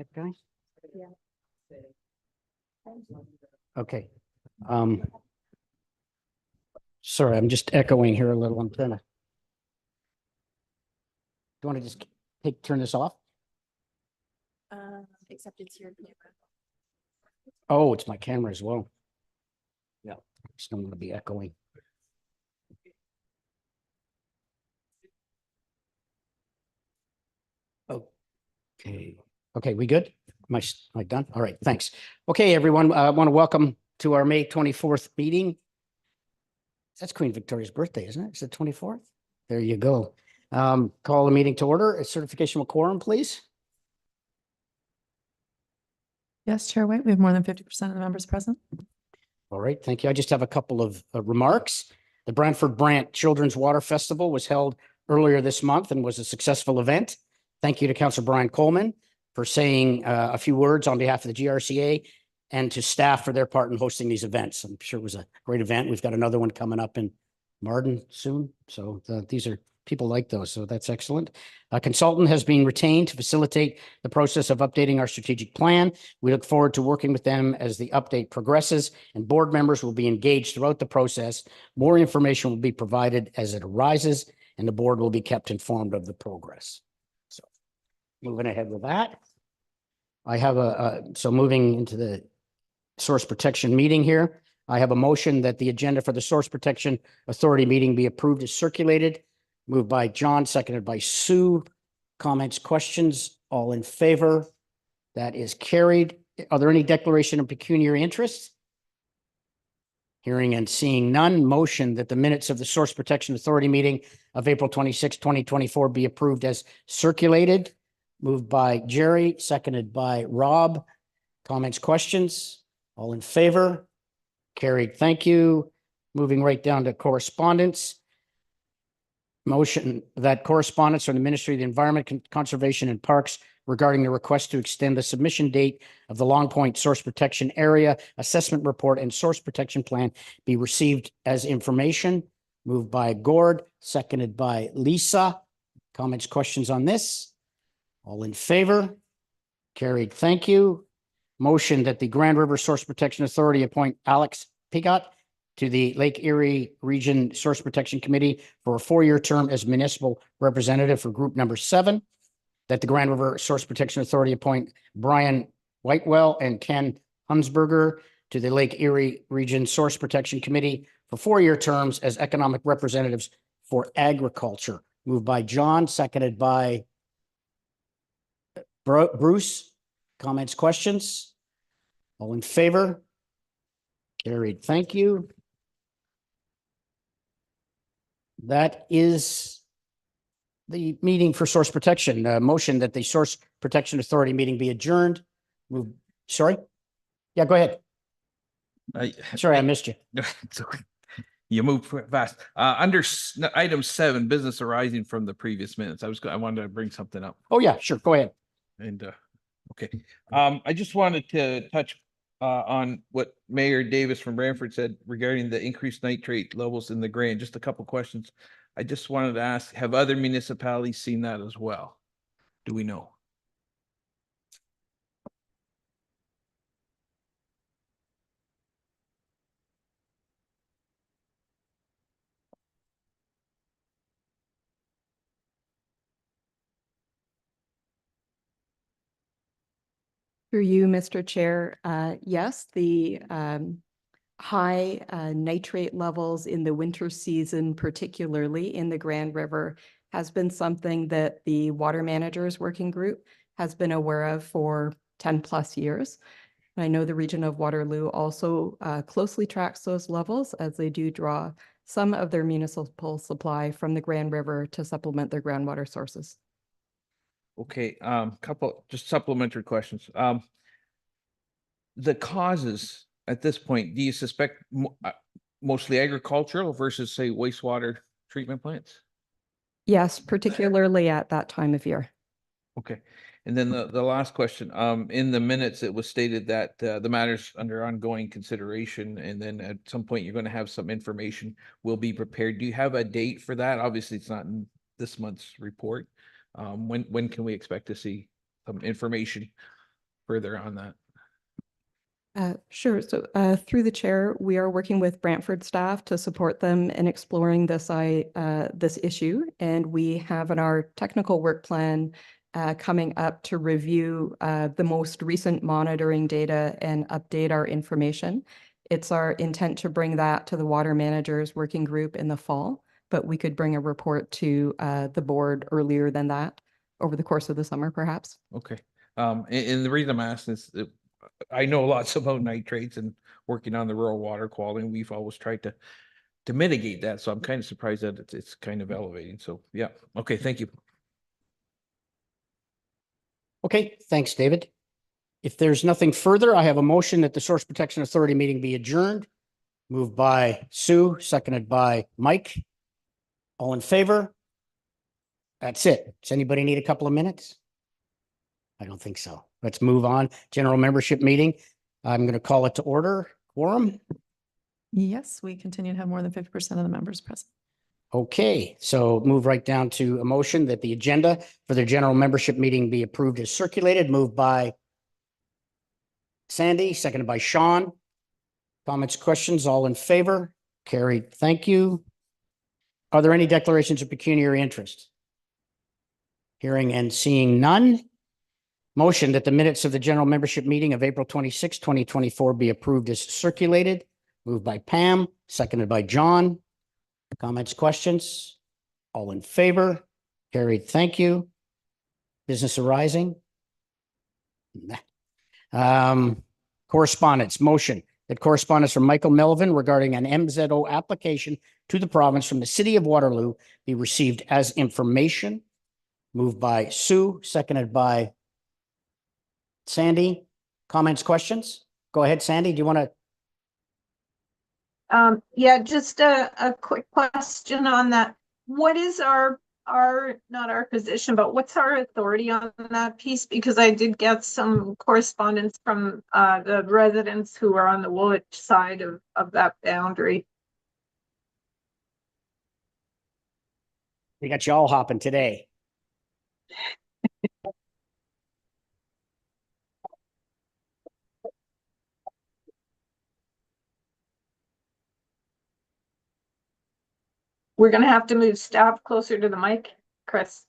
that guy? Yeah. Okay. Sorry, I'm just echoing here a little. I'm trying to. Do you want to just turn this off? Except it's your camera. Oh, it's my camera as well. Yeah, just don't want to be echoing. Okay. Okay, we good? Am I done? All right, thanks. Okay, everyone, I want to welcome to our May 24th meeting. That's Queen Victoria's birthday, isn't it? Is it 24th? There you go. Call the meeting to order. A certification of quorum, please. Yes, Chair White, we have more than 50% of the members present. All right, thank you. I just have a couple of remarks. The Brantford Brant Children's Water Festival was held earlier this month and was a successful event. Thank you to Councillor Brian Coleman for saying a few words on behalf of the GRCA and to staff for their part in hosting these events. I'm sure it was a great event. We've got another one coming up in Marden soon. So these are people like those. So that's excellent. A consultant has been retained to facilitate the process of updating our strategic plan. We look forward to working with them as the update progresses, and board members will be engaged throughout the process. More information will be provided as it arises, and the board will be kept informed of the progress. So moving ahead with that, I have so moving into the source protection meeting here. I have a motion that the agenda for the Source Protection Authority meeting be approved as circulated. Moved by John, seconded by Sue. Comments, questions, all in favor? That is carried. Are there any declaration of pecuniary interest? Hearing and seeing none, motion that the minutes of the Source Protection Authority meeting of April 26, 2024 be approved as circulated. Moved by Jerry, seconded by Rob. Comments, questions, all in favor? Carried. Thank you. Moving right down to correspondence. Motion that correspondence from the Ministry of the Environment, Conservation and Parks regarding the request to extend the submission date of the Long Point Source Protection Area Assessment Report and Source Protection Plan be received as information. Moved by Gord, seconded by Lisa. Comments, questions on this? All in favor? Carried. Thank you. Motion that the Grand River Source Protection Authority appoint Alex Pigot to the Lake Erie Region Source Protection Committee for a 4-year term as municipal representative for group number 7. That the Grand River Source Protection Authority appoint Brian Whitewell and Ken Hunsberger to the Lake Erie Region Source Protection Committee for 4-year terms as economic representatives for agriculture. Moved by John, seconded by Bruce. Comments, questions? All in favor? Carried. Thank you. That is the meeting for source protection. Motion that the Source Protection Authority meeting be adjourned. Move. Sorry. Yeah, go ahead. Sorry, I missed you. It's okay. You moved fast. Under item 7, business arising from the previous minutes. I wanted to bring something up. Oh yeah, sure. Go ahead. And okay. I just wanted to touch on what Mayor Davis from Brantford said regarding the increased nitrate levels in the grain. Just a couple questions. I just wanted to ask, have other municipalities seen that as well? Do we know? Through you, Mr. Chair, yes, the high nitrate levels in the winter season, particularly in the Grand River, has been something that the Water Managers Working Group has been aware of for 10+ years. And I know the region of Waterloo also closely tracks those levels as they do draw some of their municipal supply from the Grand River to supplement their groundwater sources. Okay, couple just supplementary questions. The causes at this point, do you suspect mostly agricultural versus, say, wastewater treatment plants? Yes, particularly at that time of year. Okay, and then the last question, in the minutes, it was stated that the matters under ongoing consideration, and then at some point you're going to have some information will be prepared. Do you have a date for that? Obviously, it's not in this month's report. When can we expect to see some information further on that. Sure. So through the chair, we are working with Brantford staff to support them in exploring this issue. And we have in our technical work plan coming up to review the most recent monitoring data and update our information. It's our intent to bring that to the water managers working group in the fall, but we could bring a report to the board earlier than that over the course of the summer, perhaps. Okay. And the reason I'm asking is that I know lots about nitrates and working on the rural water quality, and we've always tried to mitigate that. So I'm kind of surprised that it's kind of elevating. So yeah. Okay. Thank you. Okay, thanks, David. If there's nothing further, I have a motion that the Source Protection Authority meeting be adjourned. Moved by Sue, seconded by Mike. All in favor? That's it. Does anybody need a couple of minutes? I don't think so. Let's move on. General membership meeting. I'm going to call it to order. Quorum. Yes, we continue to have more than 50% of the members present. Okay, so move right down to a motion that the agenda for the general membership meeting be approved as circulated. Moved by Sandy, seconded by Sean. Comments, questions, all in favor? Carried. Thank you. Are there any declarations of pecuniary interest? Hearing and seeing none. Motion that the minutes of the general membership meeting of April 26, 2024 be approved as circulated. Moved by Pam, seconded by John. Comments, questions? All in favor? Carried. Thank you. Business arising? Correspondence. Motion that correspondence from Michael Melvin regarding an MZO application to the province from the city of Waterloo be received as information. Moved by Sue, seconded by Sandy. Comments, questions? Go ahead, Sandy. Do you want to? Yeah, just a quick question on that. What is our not our position, but what's our authority on that piece? Because I did get some correspondence from the residents who are on the Woolwich side of that boundary. We got you all hopping today. We're gonna have to move staff closer to the mic, Chris.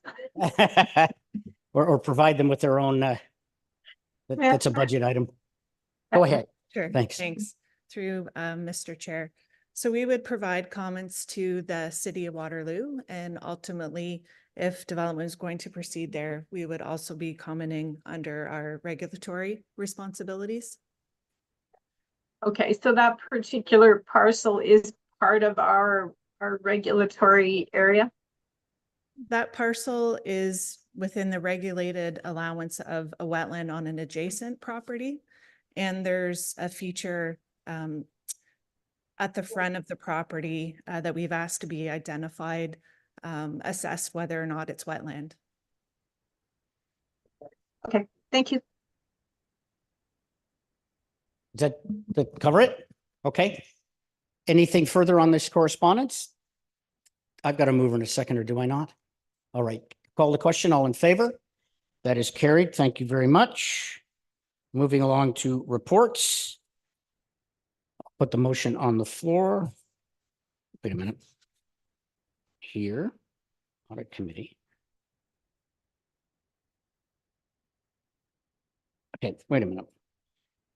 Or provide them with their own, that's a budget item. Go ahead. Sure. Thanks. Thanks. Through Mr. Chair. So we would provide comments to the City of Waterloo, and ultimately, if development is going to proceed there, we would also be commenting under our regulatory responsibilities. Okay, so that particular parcel is part of our regulatory area? That parcel is within the regulated allowance of a wetland on an adjacent property. And there's a feature at the front of the property that we've asked to be identified, assess whether or not it's wetland. Okay, thank you. Does that cover it? Okay. Anything further on this correspondence? I've got to move in a second, or do I not? All right. Call the question. All in favor? That is carried. Thank you very much. Moving along to reports. I'll put the motion on the floor. Wait a minute. Here, audit committee. Okay, wait a minute.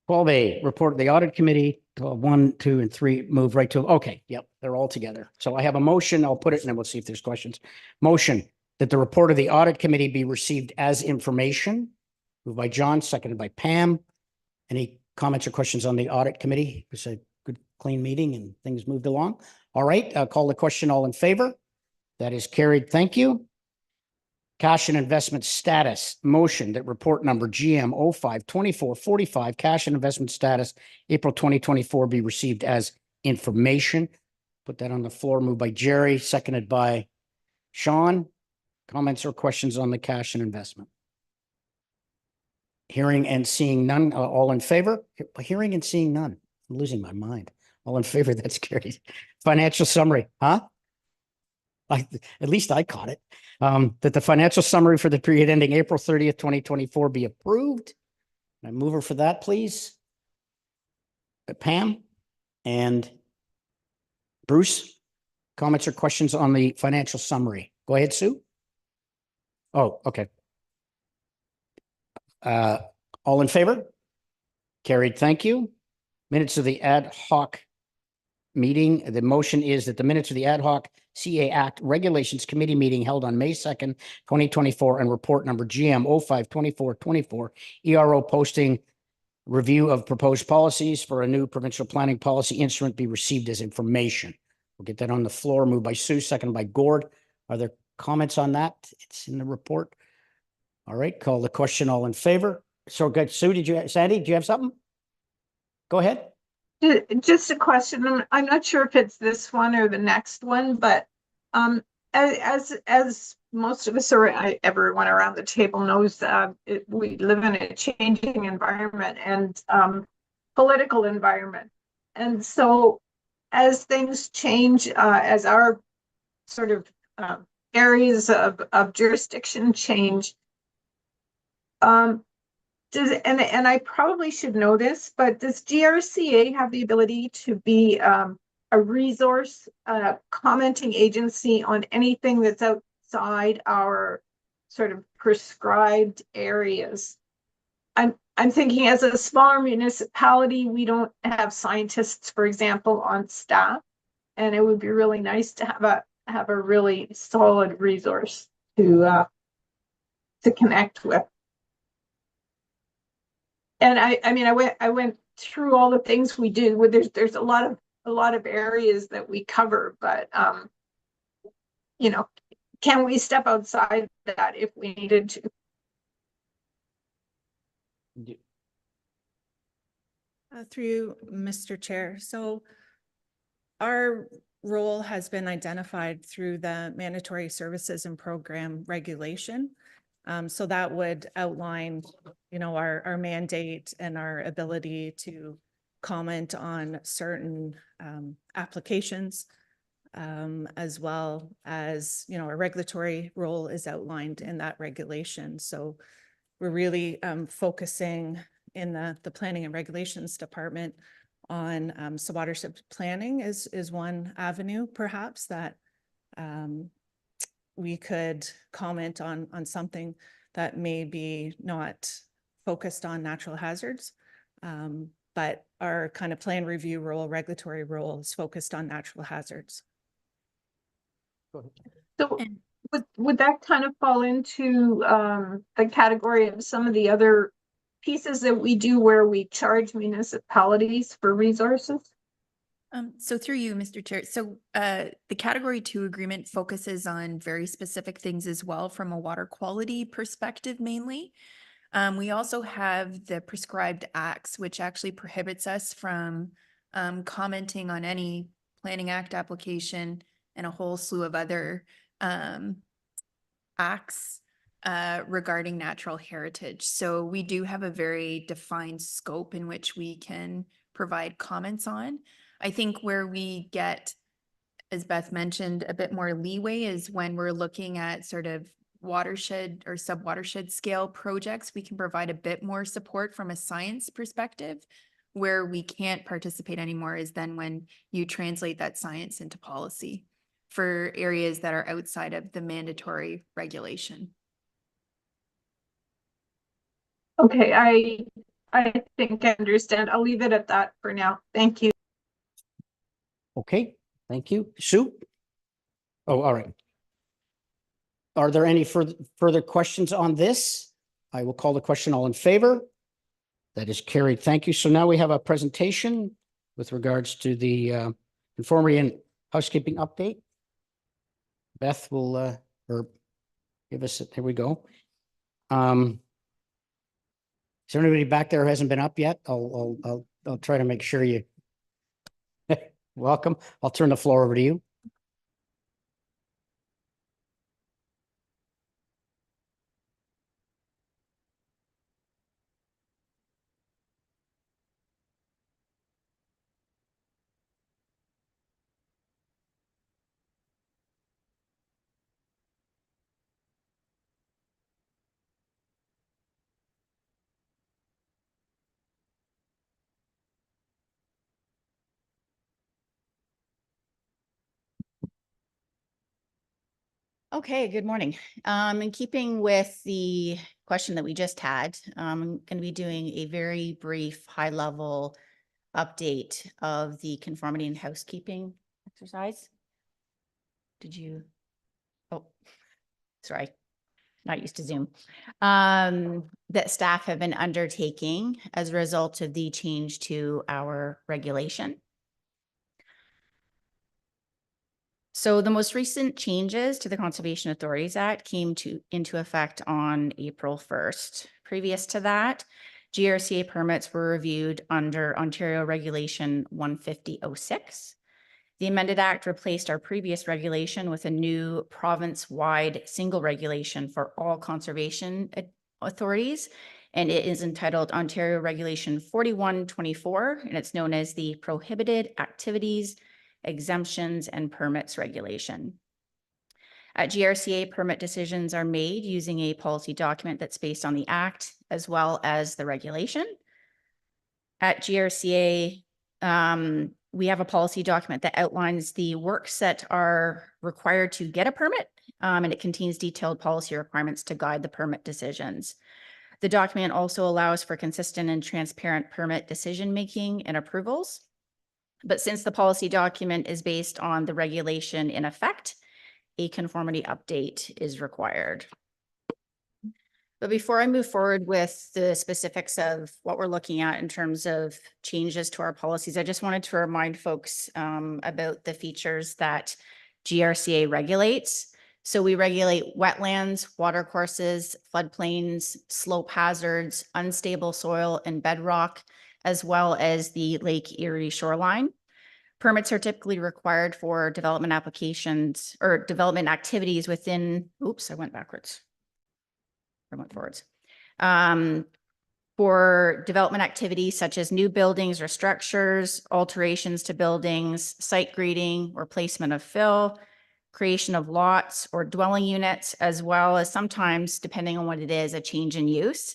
12A, report of the audit committee, 1, 2, and 3, move right to, okay, yep, they're all together. So I have a motion, I'll put it, and then we'll see if there's questions. Motion that the report of the audit committee be received as information. Moved by John, seconded by Pam. Any comments or questions on the audit committee? It was a good, clean meeting and things moved along. All right, call the question. All in favor? That is carried. Thank you. Cash and investment status, motion that report number GM 05-2445, cash and investment status, April 2024 be received as information. Put that on the floor, moved by Jerry, seconded by Sean. Comments or questions on the cash and investment? Hearing and seeing none, all in favor? Hearing and seeing none. I'm losing my mind. All in favor, that's carried. Financial summary, huh? At least I caught it. That the financial summary for the period ending April 30th, 2024 be approved. A mover for that, please? Pam and Bruce, comments or questions on the financial summary? Go ahead, Sue. Oh, okay. All in favor? Carried, thank you. Minutes of the ad hoc meeting. The motion is that the minutes of the ad hoc CA Act Regulations Committee meeting held on May 2nd, 2024, and report number GM 052424, ERO posting review of proposed policies for a new provincial planning policy instrument be received as information. We'll get that on the floor. Moved by Sue, seconded by Gord. Are there comments on that? It's in the report. All right, call the question. All in favor? So good. Sue, Sandy, do you have something? Go ahead. Just a question. I'm not sure if it's this one or the next one, but as most of us or everyone around the table knows, we live in a changing environment and political environment. And so as things change, as our sort of areas of jurisdiction change, and I probably should know this, but does GRCA have the ability to be a resource commenting agency on anything that's outside our sort of prescribed areas? I'm thinking as a smaller municipality, we don't have scientists, for example, on staff, and it would be really nice to have a really solid resource to connect with. And I mean, I went through all the things we do. There's a lot of areas that we cover, but you know, can we step outside that if we needed to? Through Mr. Chair. So our role has been identified through the mandatory services and program regulation. So that would outline, you know, our mandate and our ability to comment on certain applications, as well as, you know, our regulatory role is outlined in that regulation. So we're really focusing in the planning and regulations department on so watershed planning is one avenue perhaps that we could comment on something that may be not focused on natural hazards, but our kind of plan review role, regulatory role is focused on natural hazards. So would that kind of fall into the category of some of the other pieces that we do where we charge municipalities for resources? So through you, Mr. Chair. So the Category 2 agreement focuses on very specific things as well from a water quality perspective mainly. We also have the prescribed acts, which actually prohibits us from commenting on any Planning Act application and a whole slew of other acts regarding natural heritage. So we do have a very defined scope in which we can provide comments on. I think where we get, as Beth mentioned, a bit more leeway is when we're looking at sort of watershed or sub-watershed scale projects. We can provide a bit more support from a science perspective. Where we can't participate anymore is then when you translate that science into policy for areas that are outside of the mandatory regulation. Okay, I think I understand. I'll leave it at that for now. Thank you. Okay, thank you. Sue? Oh, all right. Are there any further questions on this? I will call the question. All in favor? That is carried. Thank you. So now we have a presentation with regards to the conformity and housekeeping update. Beth will give us it. Here we go. Is there anybody back there who hasn't been up yet? I'll try to make sure you welcome. I'll turn the floor over to you. Okay, good morning. In keeping with the question that we just had, I'm going to be doing a very brief, high-level update of the conformity and housekeeping exercise. Did you? Oh, sorry, not used to Zoom. That staff have been undertaking as a result of the change to our regulation. So the most recent changes to the Conservation Authorities Act came into effect on April 1st. Previous to that, GRCA permits were reviewed under Ontario Regulation 15006. The amended act replaced our previous regulation with a new province-wide single regulation for all conservation authorities, and it is entitled Ontario Regulation 4124, and it's known as the Prohibited Activities, Exemptions, and Permits Regulation. At GRCA, permit decisions are made using a policy document that's based on the Act as well as the regulation. At GRCA, we have a policy document that outlines the works that are required to get a permit, and it contains detailed policy requirements to guide the permit decisions. The document also allows for consistent and transparent permit decision-making and approvals. But since the policy document is based on the regulation in effect, a conformity update is required. But before I move forward with the specifics of what we're looking at in terms of changes to our policies, I just wanted to remind folks about the features that GRCA regulates. So we regulate wetlands, watercourses, floodplains, slope hazards, unstable soil and bedrock, as well as the Lake Erie shoreline. Permits are typically required for development applications or development activities within, oops, I went backwards. I went forwards. For development activities such as new buildings or structures, alterations to buildings, site grading or placement of fill, creation of lots or dwelling units, as well as sometimes, depending on what it is, a change in use.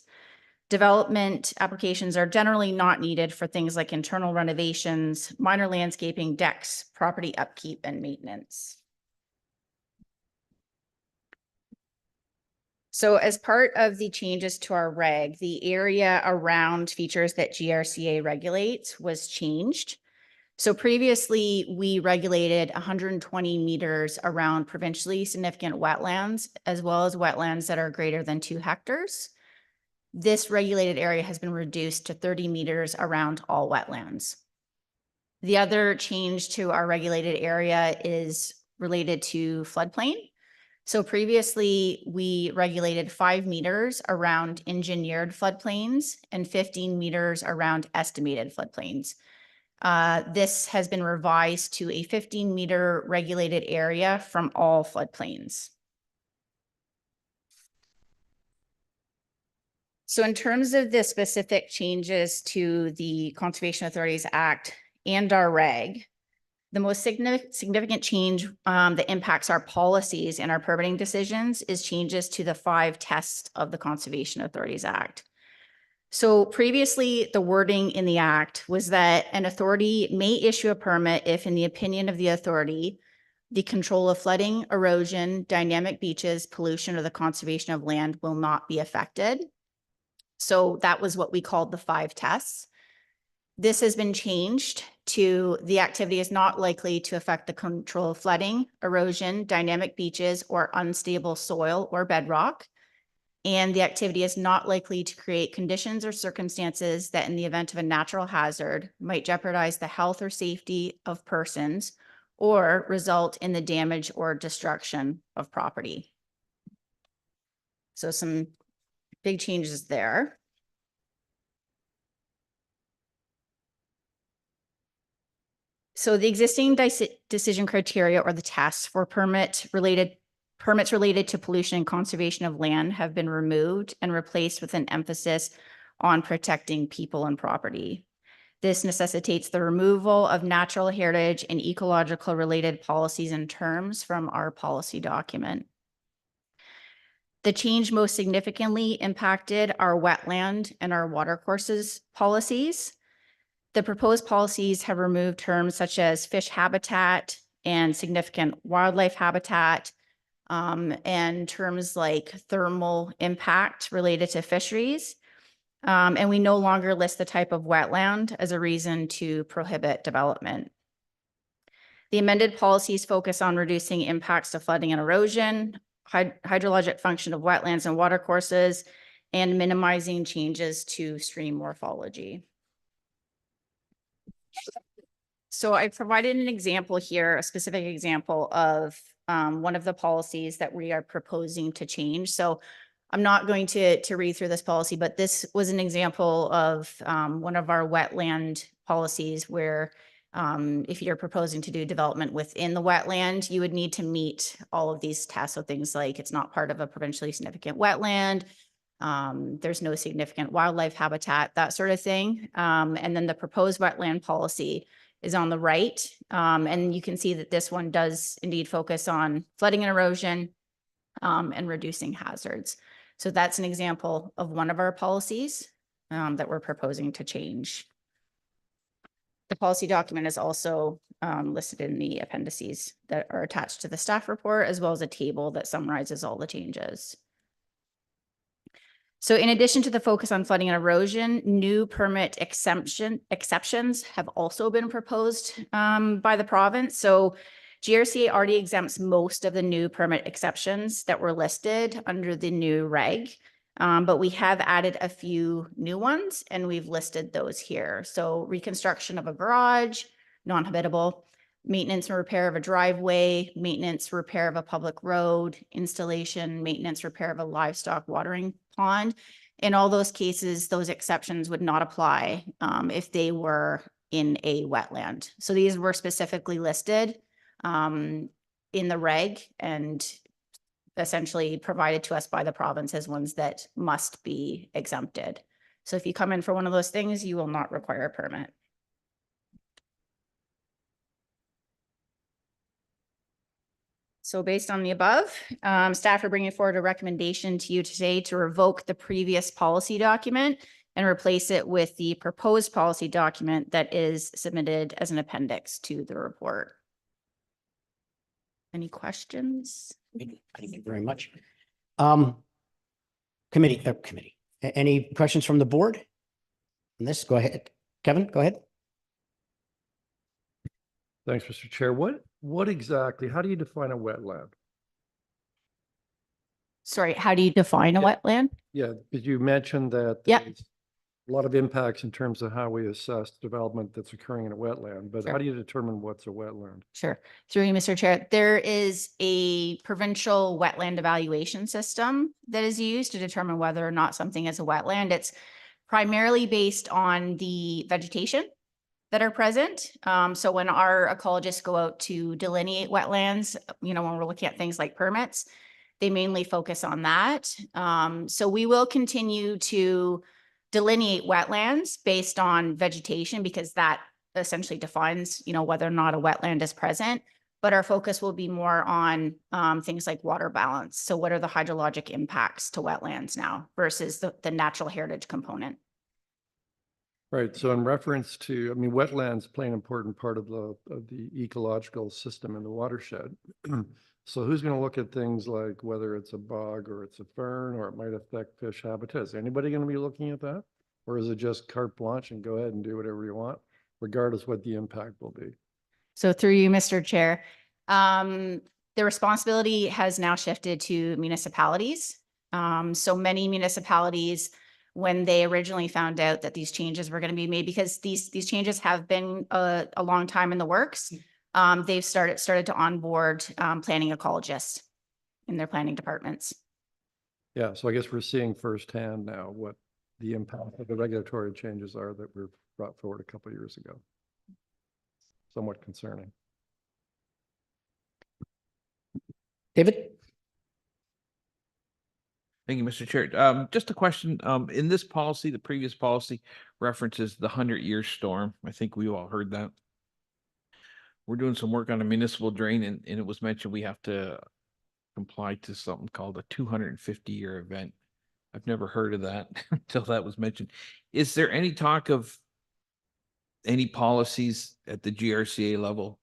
Development applications are generally not needed for things like internal renovations, minor landscaping, decks, property upkeep, and maintenance. So as part of the changes to our reg, the area around features that GRCA regulates was changed. So previously, we regulated 120 meters around provincially significant wetlands, as well as wetlands that are greater than 2 hectares. This regulated area has been reduced to 30 meters around all wetlands. The other change to our regulated area is related to floodplain. So previously, we regulated 5 meters around engineered floodplains and 15 meters around estimated floodplains. This has been revised to a 15-meter regulated area from all floodplains. So in terms of the specific changes to the Conservation Authorities Act and our reg, the most significant change that impacts our policies and our permitting decisions is changes to the 5 tests of the Conservation Authorities Act. So previously, the wording in the Act was that an authority may issue a permit if, in the opinion of the authority, the control of flooding, erosion, dynamic beaches, pollution, or the conservation of land will not be affected. So that was what we called the 5 tests. This has been changed to the activity is not likely to affect the control of flooding, erosion, dynamic beaches, or unstable soil or bedrock. And the activity is not likely to create conditions or circumstances that in the event of a natural hazard might jeopardize the health or safety of persons or result in the damage or destruction of property. So some big changes there. So the existing decision criteria or the tests for permits related to pollution and conservation of land have been removed and replaced with an emphasis on protecting people and property. This necessitates the removal of natural heritage and ecological related policies and terms from our policy document. The change most significantly impacted our wetland and our watercourses policies. The proposed policies have removed terms such as fish habitat and significant wildlife habitat, and terms like thermal impact related to fisheries. And we no longer list the type of wetland as a reason to prohibit development. The amended policies focus on reducing impacts to flooding and erosion, hydrologic function of wetlands and watercourses, and minimizing changes to stream morphology. So I provided an example here, a specific example of one of the policies that we are proposing to change. So I'm not going to read through this policy, but this was an example of one of our wetland policies where if you're proposing to do development within the wetland, you would need to meet all of these tests. So things like it's not part of a provincially significant wetland, there's no significant wildlife habitat, that sort of thing. And then the proposed wetland policy is on the right. And you can see that this one does indeed focus on flooding and erosion and reducing hazards. So that's an example of one of our policies that we're proposing to change. The policy document is also listed in the appendices that are attached to the staff report, as well as a table that summarizes all the changes. So in addition to the focus on flooding and erosion, new permit exceptions have also been proposed by the province. So GRCA already exempts most of the new permit exceptions that were listed under the new reg, but we have added a few new ones and we've listed those here. So reconstruction of a garage, non-habitable, maintenance and repair of a driveway, maintenance, repair of a public road, installation, maintenance, repair of a livestock watering pond. In all those cases, those exceptions would not apply if they were in a wetland. So these were specifically listed in the reg and essentially provided to us by the province as ones that must be exempted. So if you come in for one of those things, you will not require a permit. So based on the above, staff are bringing forward a recommendation to you today to revoke the previous policy document and replace it with the proposed policy document that is submitted as an appendix to the report. Any questions? Thank you very much. Committee. Any questions from the board on this? Go ahead. Kevin, go ahead. Thanks, Mr. Chair. What exactly, how do you define a wetland? Sorry, how do you define a wetland? Yeah, because you mentioned that Yeah. there's a lot of impacts in terms of how we assess development that's occurring in a wetland, but Sure. how do you determine what's a wetland? Sure. Through you, Mr. Chair, there is a provincial wetland evaluation system that is used to determine whether or not something is a wetland. It's primarily based on the vegetation that are present. So when our ecologists go out to delineate wetlands, when we're looking at things like permits, they mainly focus on that. So we will continue to delineate wetlands based on vegetation because that essentially defines, whether or not a wetland is present. But our focus will be more on things like water balance. So what are the hydrologic impacts to wetlands now versus the natural heritage component? Right. So in reference to, wetlands play an important part of the ecological system in the watershed. So who's going to look at things like whether it's a bog or it's a fern or it might affect fish habitat? Is anybody going to be looking at that? Or is it just carte blanche and go ahead and do whatever you want, regardless what the impact will be? So through you, Mr. Chair, the responsibility has now shifted to municipalities. So many municipalities, when they originally found out that these changes were going to be made, because these changes have been a long time in the works, they've started to onboard planning ecologists in their planning departments. Yeah, so I guess we're seeing firsthand now what the impact of the regulatory changes are that were brought forward a couple of years ago. Somewhat concerning. David? Thank you, Mr. Chair. Just a question. In this policy, the previous policy references the 100-year storm. I think we all heard that. We're doing some work on a municipal drain and it was mentioned we have to comply to something called a 250-year event. I've never heard of that until that was mentioned. Is there any talk of any policies at the GRCA level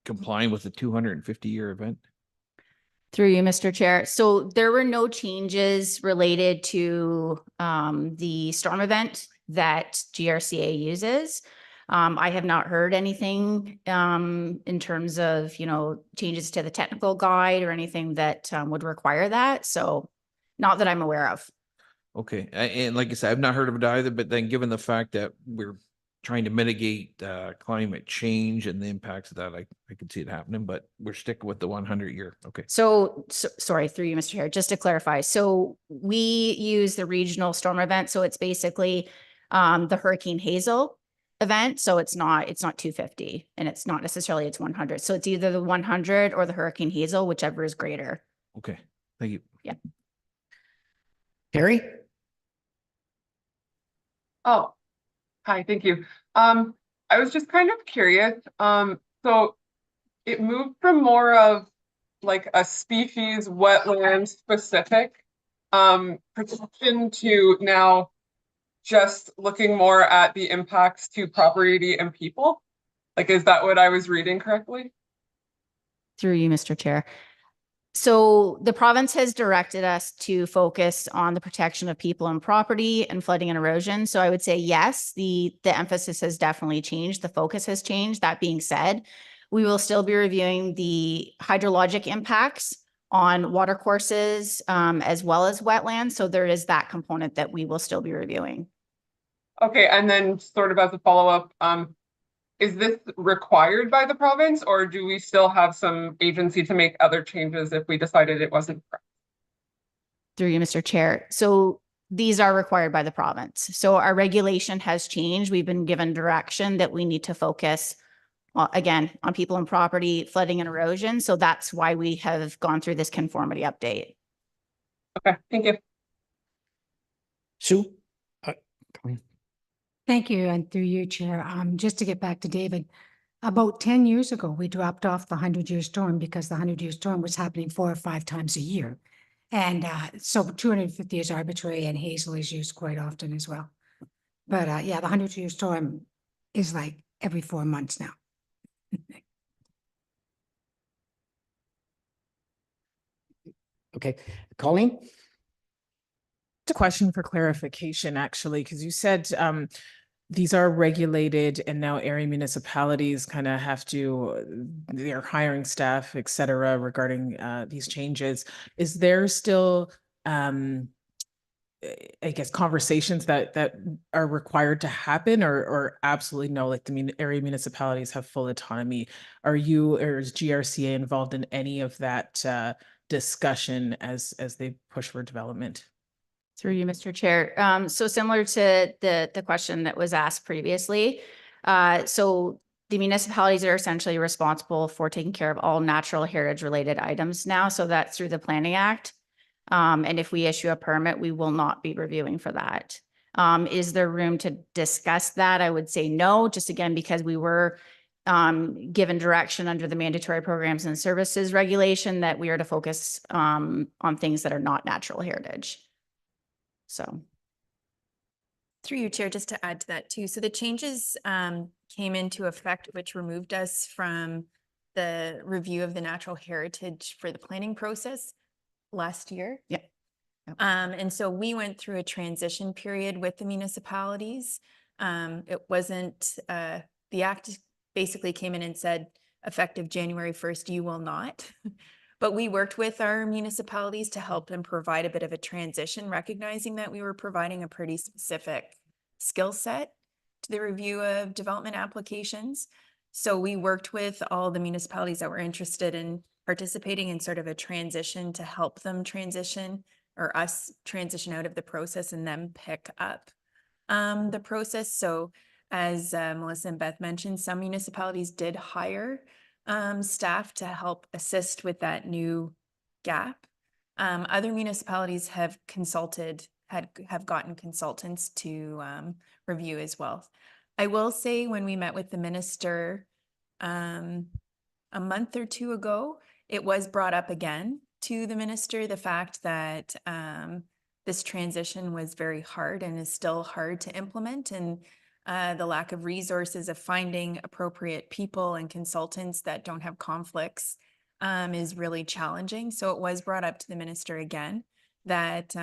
complying with the 250-year event? Through you, Mr. Chair. So there were no changes related to the storm event that GRCA uses. I have not heard anything in terms of, changes to the technical guide or anything that would require that. So not that I'm aware of. Okay, and like I said, I've not heard of it either, but then given the fact that we're trying to mitigate climate change and the impacts of that, I could see it happening, but we're sticking with the 100-year. Okay. So sorry, through you, Mr. Chair, just to clarify. So we use the regional storm event. So it's basically the Hurricane Hazel event. So it's not 250 and it's not necessarily it's 100. So it's either the 100 or the Hurricane Hazel, whichever is greater. Okay, thank you. Yeah. Carrie? Oh, hi, thank you. I was just kind of curious. So it moved from more of like a species wetland specific protection to now just looking more at the impacts to property and people. Like, is that what I was reading correctly? Through you, Mr. Chair. So the province has directed us to focus on the protection of people and property and flooding and erosion. So I would say, yes, the emphasis has definitely changed. The focus has changed. That being said, we will still be reviewing the hydrologic impacts on watercourses as well as wetlands. So there is that component that we will still be reviewing. Okay, and then sort of as a follow-up, is this required by the province, or do we still have some agency to make other changes if we decided it wasn't? Through you, Mr. Chair. So these are required by the province. So our regulation has changed. We've been given direction that we need to focus again on people and property, flooding and erosion. So that's why we have gone through this conformity update. Okay, thank you. Sue? Thank you, and through you, Chair. Just to get back to David, about 10 years ago, we dropped off the 100-year storm because the 100-year storm was happening 4 or 5 times a year. And so 250 is arbitrary, and Hazel is used quite often as well. But yeah, the 100-year storm is like every 4 months now. Okay, Colleen? A question for clarification, actually, because you said these are regulated and now area municipalities kind of have to, they're hiring staff, et cetera, regarding these changes. Is there still, I guess, conversations that are required to happen or absolutely no, like the area municipalities have full autonomy? Are you or is GRCA involved in any of that discussion as they push for development? Through you, Mr. Chair. So similar to the question that was asked previously. So the municipalities are essentially responsible for taking care of all natural heritage related items now. So that's through the Planning Act. And if we issue a permit, we will not be reviewing for that. Is there room to discuss that? I would say no, just again, because we were given direction under the mandatory programs and services regulation that we are to focus on things that are not natural heritage. So. Through you, Chair, just to add to that too. So the changes came into effect, which removed us from the review of the natural heritage for the planning process last year. Yeah. And so we went through a transition period with the municipalities. It wasn't, the act basically came in and said, effective January 1st, you will not. But we worked with our municipalities to help them provide a bit of a transition, recognizing that we were providing a pretty specific skill set to the review of development applications. So we worked with all the municipalities that were interested in participating in sort of a transition to help them transition or us transition out of the process and then pick up the process. So as Melissa and Beth mentioned, some municipalities did hire staff to help assist with that new gap. Other municipalities have consulted, have gotten consultants to review as well. I will say when we met with the minister a month or two ago, it was brought up again to the minister, the fact that this transition was very hard and is still hard to implement, and the lack of resources of finding appropriate people and consultants that don't have conflicts is really challenging. So it was brought up to the minister again that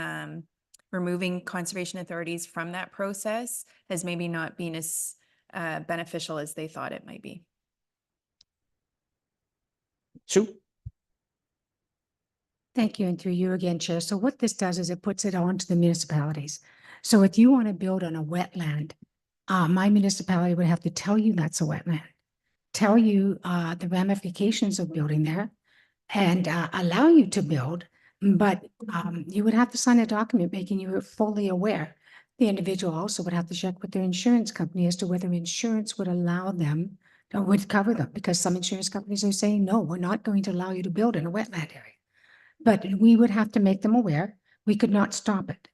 removing conservation authorities from that process has maybe not been as beneficial as they thought it might be. Sue? Thank you, and through you again, Chair. So what this does is it puts it on to the municipalities. So if you want to build on a wetland, my municipality would have to tell you that's a wetland, tell you the ramifications of building there, and allow you to build, but you would have to sign a document making you fully aware. The individual also would have to check with their insurance company as to whether insurance would allow them or would cover them, because some insurance companies are saying, no, we're not going to allow you to build in a wetland area. But we would have to make them aware. We could not stop it.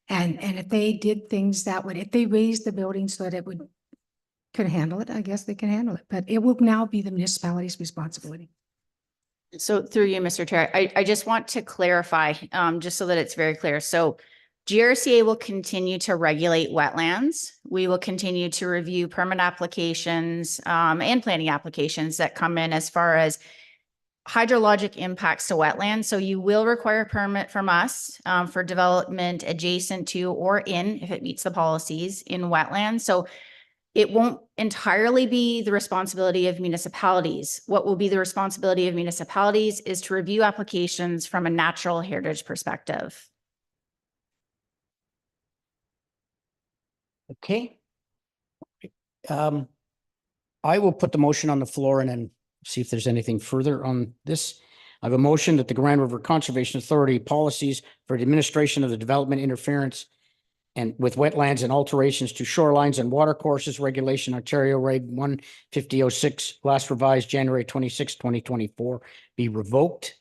And if they did things that would, if they raised the building so that it could handle it, I guess they can handle it. But it will now be the municipality's responsibility. So through you, Mr. Chair, I just want to clarify, just so that it's very clear. So GRCA will continue to regulate wetlands. We will continue to review permit applications and planning applications that come in as far as hydrologic impacts to wetlands. So you will require a permit from us for development adjacent to or in, if it meets the policies, in wetlands. So it won't entirely be the responsibility of municipalities. What will be the responsibility of municipalities is to review applications from a natural heritage perspective. Okay. I will put the motion on the floor and then see if there's anything further on this. I have a motion that the Grand River Conservation Authority policies for the administration of the development interference and with wetlands and alterations to shorelines and watercourses regulation, Ontario Reg 15006, last revised January 26, 2024, be revoked,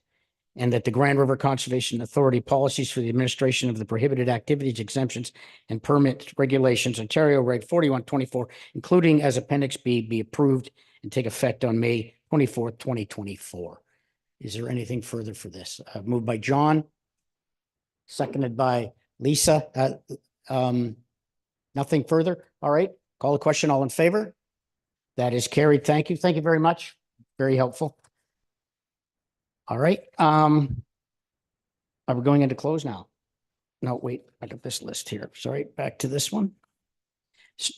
and that the Grand River Conservation Authority policies for the administration of the prohibited activities, exemptions, and permit regulations, Ontario Reg 4124, including as Appendix B, be approved and take effect on May 24th, 2024. Is there anything further for this? Moved by John, seconded by Lisa. Nothing further? All right. Call the question. All in favor? That is carried. Thank you. Thank you very much. Very helpful. All right. Are we going into close now? No, wait, I got this list here. Sorry, back to this one.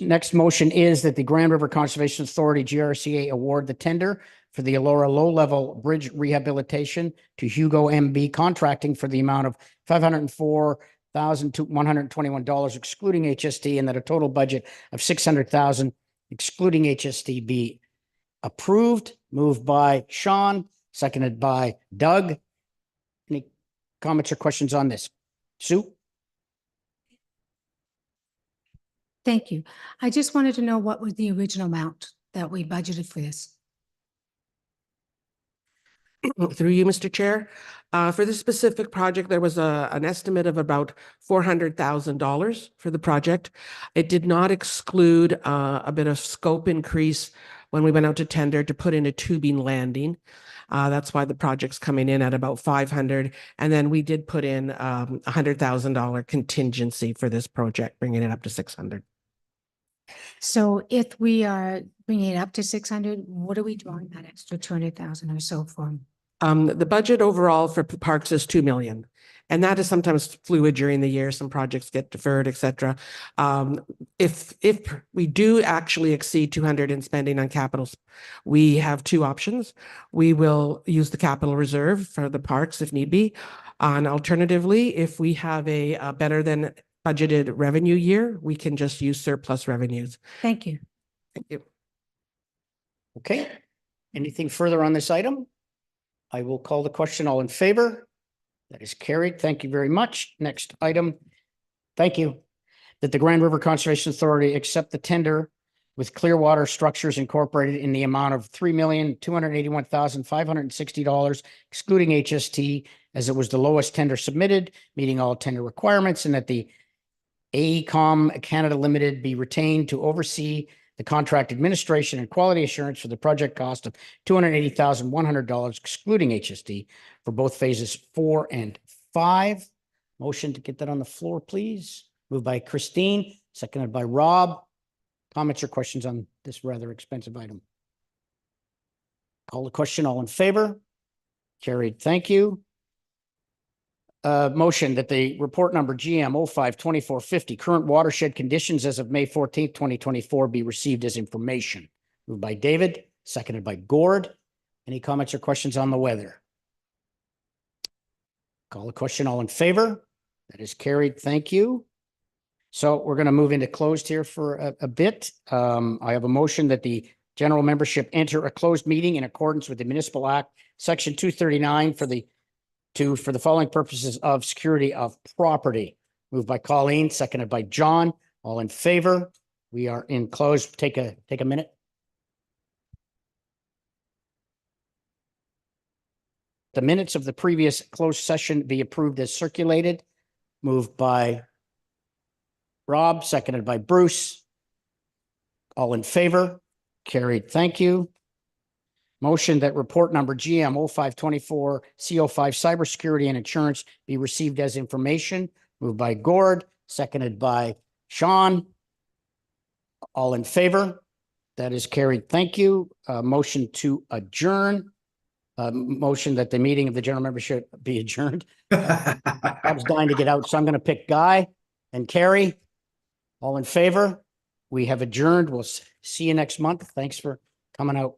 Next motion is that the Grand River Conservation Authority, GRCA, award the tender for the Elora low-level bridge rehabilitation to Hugo MB Contracting for the amount of $504,121 excluding HST, and that a total budget of $600,000 excluding HST be approved. Moved by Sean, seconded by Doug. Any comments or questions on this? Sue? Thank you. I just wanted to know what was the original amount that we budgeted for this? Through you, Mr. Chair. For this specific project, there was an estimate of about $400,000 for the project. It did not exclude a bit of scope increase when we went out to tender to put in a tubing landing. That's why the project's coming in at about 500. And then we did put in $100,000 contingency for this project, bringing it up to 600. So if we are bringing it up to 600, what are we drawing that extra 200,000 or so from? The budget overall for parks is 2 million. And that is sometimes fluid during the year. Some projects get deferred, etc. If we do actually exceed 200 in spending on capitals, we have two options. We will use the capital reserve for the parks if need be. And alternatively, if we have a better than budgeted revenue year, we can just use surplus revenues. Thank you. Thank you. Okay. Anything further on this item? I will call the question. All in favor? That is carried. Thank you very much. Next item. Thank you. That the Grand River Conservation Authority accept the tender with Clearwater Structures Incorporated in the amount of $3,281,560, excluding HST, as it was the lowest tender submitted, meeting all tender requirements, and that the AECOM Canada Limited be retained to oversee the contract administration and quality assurance for the project cost of $280,100, excluding HST, for both phases 4 and 5. Motion to get that on the floor, please. Moved by Christine, seconded by Rob. Comments or questions on this rather expensive item? Call the question. All in favor? Carried. Thank you. Motion that the report number GM 05-2450, current watershed conditions as of May 14th, 2024 be received as information. Moved by David, seconded by Gord. Any comments or questions on the weather? Call the question. All in favor? That is carried. Thank you. So we're going to move into closed here for a bit. I have a motion that the general membership enter a closed meeting in accordance with the Municipal Act, Section 239 for the following purposes of security of property. Moved by Colleen, seconded by John. All in favor? We are in closed. Take a minute. The minutes of the previous closed session be approved as circulated. Moved by Rob, seconded by Bruce. All in favor? Carried. Thank you. Motion that report number GM 05-24 CO5 cybersecurity and insurance be received as information. Moved by Gord, seconded by Sean. All in favor? That is carried. Thank you. Motion to adjourn. Motion that the meeting of the general membership be adjourned. I was dying to get out, so I'm going to pick Guy and Carrie. All in favor? We have adjourned. We'll see you next month. Thanks for coming out.